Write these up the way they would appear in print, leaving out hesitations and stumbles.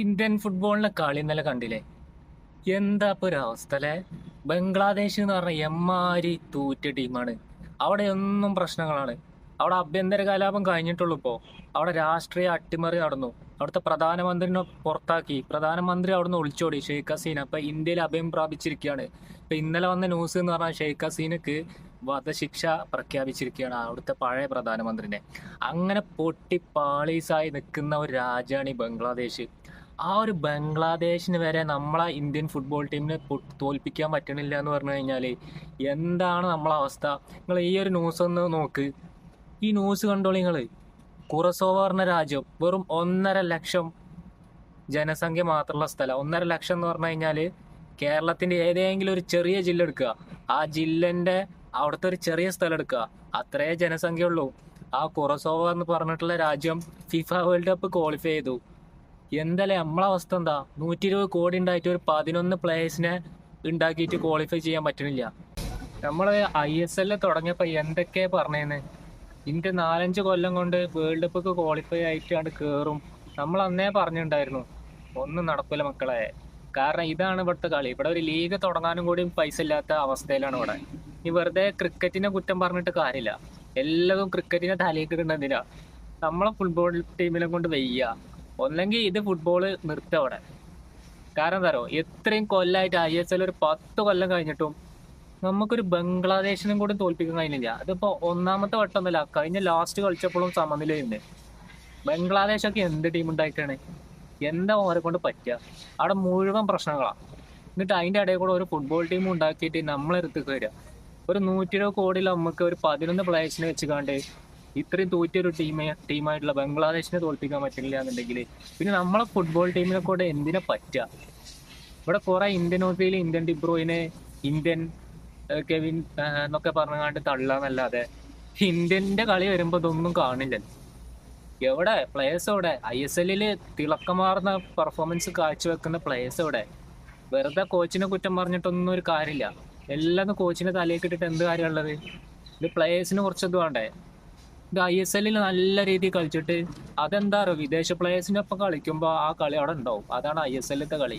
Indian ഫുട്ബോളിന്റെ കളി ഇന്നലെ കണ്ടില്ലേ? എന്താ ഇപ്പൊ ഒരു അവസ്ഥ അല്ലേ? ബംഗ്ലാദേശ് എന്ന് പറഞ്ഞ എമ്മാരി തൂറ്റ ടീമാണ്. അവിടെ ഒന്നും പ്രശ്നങ്ങളാണ്. അവിടെ ആഭ്യന്തര കലാപം കഴിഞ്ഞിട്ടുള്ളൂ ഇപ്പോ. അവിടെ രാഷ്ട്രീയ അട്ടിമറി നടന്നു. അവിടുത്തെ പ്രധാനമന്ത്രിനെ പുറത്താക്കി. പ്രധാനമന്ത്രി അവിടുന്ന് ഒളിച്ചോടി, ഷെയ്ഖ് ഹസീന. അപ്പൊ ഇന്ത്യയിൽ അഭയം പ്രാപിച്ചിരിക്കുകയാണ്. ഇപ്പൊ ഇന്നലെ വന്ന ന്യൂസ് എന്ന് പറഞ്ഞാൽ ഷെയ്ഖ് ഹസീനക്ക് വധശിക്ഷ പ്രഖ്യാപിച്ചിരിക്കുകയാണ് അവിടുത്തെ പഴയ പ്രധാനമന്ത്രിനെ. അങ്ങനെ പൊട്ടി പാളീസായി നിൽക്കുന്ന ഒരു രാജ്യമാണ് ഈ ബംഗ്ലാദേശ്. ആ ഒരു ബംഗ്ലാദേശിന് വരെ നമ്മളെ ഇന്ത്യൻ ഫുട്ബോൾ ടീമിനെ തോൽപ്പിക്കാൻ പറ്റണില്ല എന്ന് പറഞ്ഞു കഴിഞ്ഞാല് എന്താണ് നമ്മളെ അവസ്ഥ? നിങ്ങൾ ഈ ഒരു ന്യൂസ് ഒന്ന് നോക്ക്. ഈ ന്യൂസ് കണ്ടോളി നിങ്ങള്. കുറസോവ പറഞ്ഞ രാജ്യം വെറും 1.5 ലക്ഷം ജനസംഖ്യ മാത്രമുള്ള സ്ഥലം. 1.5 ലക്ഷം എന്ന് പറഞ്ഞു കഴിഞ്ഞാല് കേരളത്തിന്റെ ഏതെങ്കിലും ഒരു ചെറിയ ജില്ല എടുക്കുക, ആ ജില്ലന്റെ അവിടുത്തെ ഒരു ചെറിയ സ്ഥലം എടുക്കുക, അത്രേ ജനസംഖ്യ ഉള്ളൂ. ആ കുറസോവ എന്ന് പറഞ്ഞിട്ടുള്ള രാജ്യം ഫിഫ വേൾഡ് കപ്പ് ക്വാളിഫൈ ചെയ്തു. എന്തല്ലേ നമ്മളെ അവസ്ഥ? എന്താ 120 കോടി ഉണ്ടായിട്ട് ഒരു 11 പ്ലേയേഴ്സിനെ ഉണ്ടാക്കിയിട്ട് ക്വാളിഫൈ ചെയ്യാൻ പറ്റണില്ല. നമ്മള് ISL തുടങ്ങിയപ്പോ എന്തൊക്കെ പറഞ്ഞേന്ന്, ഇന്ത്യ 4-5 കൊല്ലം കൊണ്ട് വേൾഡ് കപ്പ് ക്വാളിഫൈ ആയിട്ടാണ് കേറും. നമ്മൾ അന്നേ പറഞ്ഞിട്ടുണ്ടായിരുന്നു ഒന്നും നടക്കൂല മക്കളെ. കാരണം ഇതാണ് ഇവിടുത്തെ കളി. ഇവിടെ ഒരു ലീഗ് തുടങ്ങാനും കൂടി പൈസ ഇല്ലാത്ത അവസ്ഥയിലാണ് ഇവിടെ. ഈ വെറുതെ ക്രിക്കറ്റിനെ കുറ്റം പറഞ്ഞിട്ട് കാര്യമില്ല. എല്ലാതും ക്രിക്കറ്റിനെ തലയിൽ കിട്ടുന്നതിനാ. നമ്മളെ ഫുട്ബോൾ ടീമിനെ കൊണ്ട് വയ്യ. ഒന്നെങ്കിൽ ഇത് ഫുട്ബോള് നിർത്തുക അവിടെ. കാരണം എന്താ പറയുക, എത്രയും കൊല്ലമായിട്ട് ISL ഒരു 10 കൊല്ലം കഴിഞ്ഞിട്ടും നമുക്കൊരു ബംഗ്ലാദേശിനും കൂടി തോൽപ്പിക്കാൻ കഴിഞ്ഞില്ല. അതിപ്പോ ഒന്നാമത്തെ വട്ടമൊന്നുമല്ല, കഴിഞ്ഞ ലാസ്റ്റ് കളിച്ചപ്പോഴും സമനിലയുണ്ട്. ബംഗ്ലാദേശൊക്കെ എന്ത് ടീം ഉണ്ടായിട്ടാണ്? എന്താ ഓരെ കൊണ്ട് പറ്റുക? അവിടെ മുഴുവൻ പ്രശ്നങ്ങളാണ്. എന്നിട്ട് അതിന്റെ ഇടയിൽ കൂടെ ഒരു ഫുട്ബോൾ ടീം ഉണ്ടാക്കിയിട്ട് നമ്മളെടുത്ത് വരിക. ഒരു 120 കോടിയിൽ നമുക്ക് ഒരു 11 പ്ലേയേഴ്സിനെ വെച്ചുകാണ്ട് ഇത്രയും തോറ്റൊരു ടീമായിട്ടുള്ള ബംഗ്ലാദേശിനെ തോൽപ്പിക്കാൻ പറ്റില്ല എന്നുണ്ടെങ്കിൽ പിന്നെ നമ്മളെ ഫുട്ബോൾ ടീമിനെ കൂടെ എന്തിനാ പറ്റുക? ഇവിടെ കുറെ ഇന്ത്യൻ ഓസിയിൽ ഇന്ത്യൻ ഡിബ്രോയിനെ, ഇന്ത്യൻ കെവിൻ എന്നൊക്കെ പറഞ്ഞാണ്ട് തള്ളാന്നല്ലാതെ ഇന്ത്യന്റെ കളി വരുമ്പോ ഇതൊന്നും കാണില്ല. എവിടെ പ്ലേയേഴ്സ്? എവിടെ ISL തിളക്കമാർന്ന പെർഫോമൻസ് കാഴ്ചവെക്കുന്ന പ്ലേയേഴ്സ് എവിടെ? വെറുതെ കോച്ചിനെ കുറ്റം പറഞ്ഞിട്ടൊന്നും ഒരു കാര്യമില്ല. എല്ലാം കോച്ചിനെ തലയിൽ ഇട്ടിട്ട് എന്ത് കാര്യമുള്ളത്? ഇത് പ്ലേയേഴ്സിന് കുറച്ചത് വേണ്ടേ? ഇത് ISL നല്ല രീതിയിൽ കളിച്ചിട്ട് അതെന്താ അറിയോ, വിദേശ പ്ലേയേഴ്സിനൊപ്പം കളിക്കുമ്പോൾ ആ കളി അവിടെ ഉണ്ടാവും. അതാണ് ISL കളി.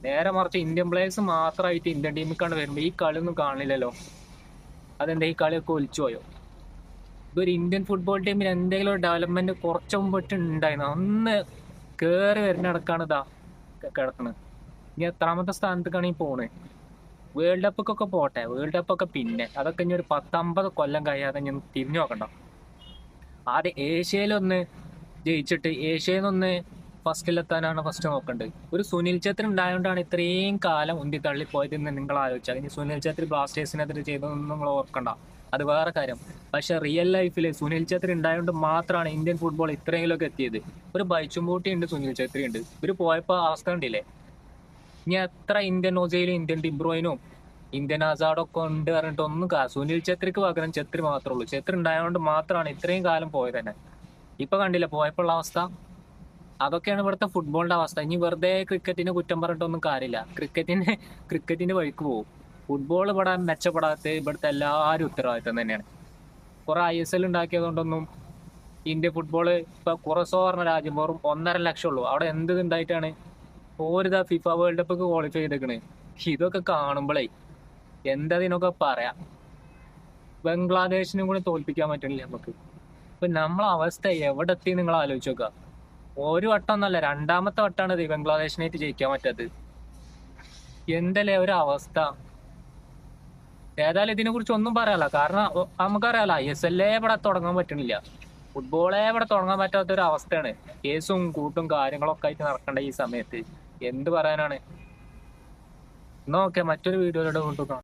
നേരെ മറിച്ച് ഇന്ത്യൻ പ്ലേയേഴ്സ് മാത്രമായിട്ട് ഇന്ത്യൻ ടീമിൽ വരുമ്പോ ഈ കളി ഒന്നും കാണില്ലല്ലോ. അതെന്താ ഈ കളിയൊക്കെ ഒലിച്ചു പോയോ? ഇതൊരു ഇന്ത്യൻ ഫുട്ബോൾ ടീമിന് എന്തെങ്കിലും ഒരു ഡെവലപ്മെന്റ് കുറച്ചു മുമ്പിട്ട് ഉണ്ടായിരുന്നു. അന്ന് കേറി വരുന്നിടക്കാണ് ഇതാ കിടക്കുന്നത്. ഇനി എത്രാമത്തെ സ്ഥാനത്തേക്കാണ് ഈ പോണേ? വേൾഡ് കപ്പൊക്കെ പോട്ടെ, വേൾഡ് കപ്പൊക്കെ പിന്നെ അതൊക്കെ ഇനി ഒരു 10-50 കൊല്ലം കഴിയാതെ ഞാൻ തിരിഞ്ഞു നോക്കണ്ട. ആദ്യം ഏഷ്യയിലൊന്ന് ജയിച്ചിട്ട് ഏഷ്യയിൽ നിന്നൊന്ന് ഫസ്റ്റിലെത്താനാണ് ഫസ്റ്റ് നോക്കേണ്ടത്. ഒരു സുനിൽ ഛത്രി ഉണ്ടായതുകൊണ്ടാണ് ഇത്രയും കാലം ഉന്തി തള്ളിപ്പോയത് എന്ന് നിങ്ങൾ ആലോചിച്ചാൽ. ഇനി സുനിൽ ഛത്രി ബ്ലാസ്റ്റേഴ്സിനെതിരെ ചെയ്തതൊന്നും നിങ്ങൾ ഓർക്കണ്ട, അത് വേറെ കാര്യം. പക്ഷെ റിയൽ ലൈഫിൽ സുനിൽ ഛത്രി ഉണ്ടായതുകൊണ്ട് മാത്രമാണ് ഇന്ത്യൻ ഫുട്ബോൾ ഇത്രയെങ്കിലുമൊക്കെ എത്തിയത്. ഒരു ബൈച്ചുംബൂട്ടി ഉണ്ട്, സുനിൽ ഛത്രി ഉണ്ട്. ഇവര് പോയപ്പോ അവസ്ഥ കണ്ടില്ലേ? ഇനി എത്ര ഇന്ത്യൻ ഓസയിലും ഇന്ത്യൻ ഡിബ്രോയിനും ഇന്ത്യൻ ആസാഡൊക്കെ ഉണ്ട് പറഞ്ഞിട്ട് ഒന്നും സുനിൽ ഛത്രിക്ക് പകരം ഛത്രി മാത്രമേ ഉള്ളൂ. ഛത്രി ഉണ്ടായതുകൊണ്ട് മാത്രമാണ് ഇത്രയും കാലം പോയത് തന്നെ. ഇപ്പൊ കണ്ടില്ല പോയപ്പോഴുള്ള അവസ്ഥ? അതൊക്കെയാണ് ഇവിടുത്തെ ഫുട്ബോളിന്റെ അവസ്ഥ. ഇനി വെറുതെ ക്രിക്കറ്റിനെ കുറ്റം പറഞ്ഞിട്ടൊന്നും കാര്യമില്ല. ക്രിക്കറ്റിന്റെ വഴിക്ക് പോകും. ഫുട്ബോൾ ഇവിടെ മെച്ചപ്പെടാത്ത ഇവിടുത്തെ എല്ലാവരും ഉത്തരവാദിത്തം തന്നെയാണ്. കുറെ ISL ഉണ്ടാക്കിയത് കൊണ്ടൊന്നും ഇന്ത്യ ഫുട്ബോള് ഇപ്പൊ കുറസോ പറഞ്ഞ രാജ്യം വെറും 1.5 ലക്ഷം ഉള്ളൂ. അവിടെ എന്ത് ഉണ്ടായിട്ടാണ് ഓരിതാ ഫിഫ വേൾഡ് കപ്പ് ക്വാളിഫൈ ചെയ്തേക്കണ്? ഇതൊക്കെ കാണുമ്പോഴേ എന്താ ഇതിനൊക്കെ പറയാം. ബംഗ്ലാദേശിനും കൂടി തോൽപ്പിക്കാൻ പറ്റണില്ല നമുക്ക്. ഇപ്പൊ നമ്മളെ അവസ്ഥ എവിടെ എത്തി നിങ്ങൾ ആലോചിച്ച് നോക്കുക. ഒരു വട്ടം ഒന്നല്ല, രണ്ടാമത്തെ വട്ടമാണ് ഇത് ബംഗ്ലാദേശിനായിട്ട് ജയിക്കാൻ പറ്റാത്തത്. എന്തല്ലേ ഒരു അവസ്ഥ? ഏതായാലും ഇതിനെ കുറിച്ച് ഒന്നും പറയാല്ല. കാരണം നമുക്കറിയാലോ ISL ഇവിടെ തുടങ്ങാൻ പറ്റണില്ല. ഫുട്ബോളേ ഇവിടെ തുടങ്ങാൻ പറ്റാത്ത ഒരു അവസ്ഥയാണ്. കേസും കൂട്ടും കാര്യങ്ങളൊക്കെ ആയിട്ട് നടക്കേണ്ട ഈ സമയത്ത് എന്ത് പറയാനാണ്? എന്നാ ഓക്കെ, മറ്റൊരു വീഡിയോയിലൂടെ കൊണ്ടുപോകാം.